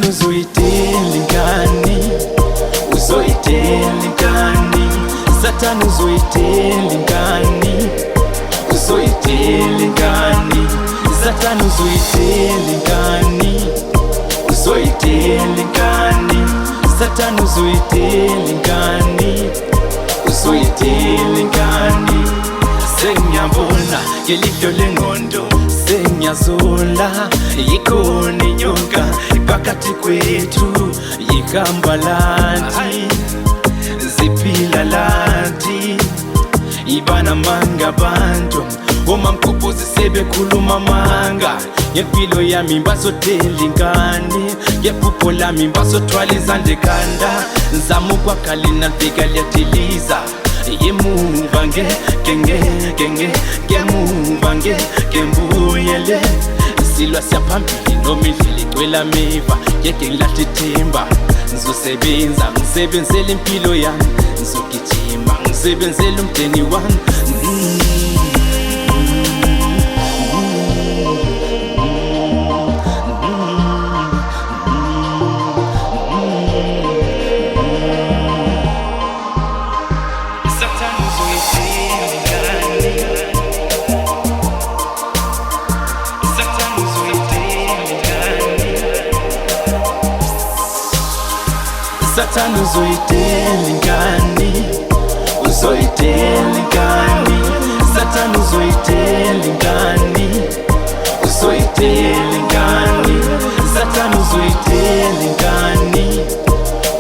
uzoyithela ingane, uzoyithela ingane. Satani uzoyithela ingane, uzoyithela ingane. Satani uzoyithela ingane, uzoyithela ingane. Satani uzoyithela ingane, uzoyithela ingane. Sengiyabona ngelihlo lengqondo, sengiyazola ikhona inyoka phakathi kwethu, ihamba lathi, ziphila lathi, ibana manga abantu. Omamkhophozi sebekhuluma amanga, ngempilo yami bazodela ingane, ngephupho lami bazothwala izandla ekhanda. Ngizama ukwakha lina fika liyadiliza, yemuva ngemuva ngembuyele. Silwa siyaphambili noma indlela igcwele ameva, ngeke ngilahle ithemba. Ngizosebenza ngisebenzele impilo yami, ngizogijima ngisebenzele umndeni wami. Satani uzoyithela ingane, uzoyithela ingane. Satani uzoyithela ingane, uzoyithela ingane. Satani uzoyithela ingane,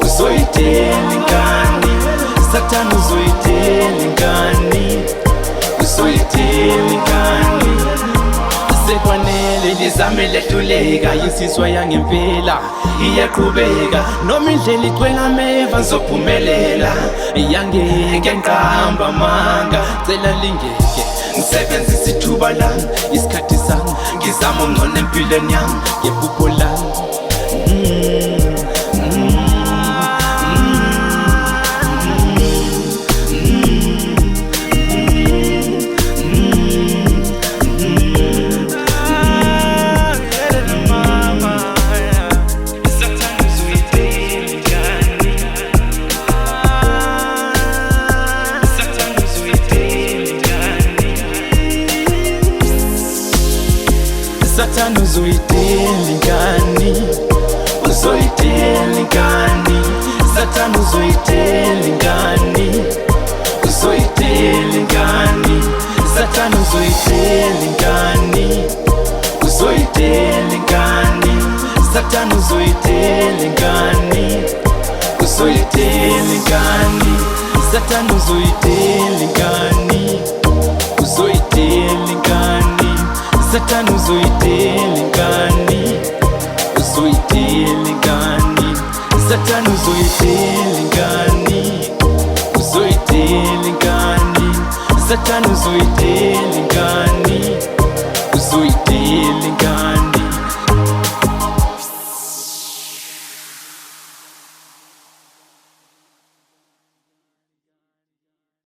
uzoyithela ingane. Satani uzoyithela ingane, uzoyithela ingane. Sekwanele lizame lehluleka, insizwa yangempela iyaqhubeka. Noma indlela igcwele ameva ngizophumelela, iyangeke ngiqamba amanga. Cela lingeke ngisebenzise ithuba lami, isikhathi sami ngizama ungcono empilweni yami, ngephupho lami. Satani uzoyithela ingane, uzoyithela ingane. Satani uzoyithela ingane, uzoyithela ingane. Satani uzoyithela ingane, uzoyithela ingane. Satani uzoyithela ingane, uzoyithela ingane. Satani uzoyithela ingane, uzoyithela ingane. Satani uzoyithela ingane, uzoyithela ingane. Satani uzoyithela ingane, uzoyithela ingane. Satani uzoyithela ingane, uzoyithela ingane.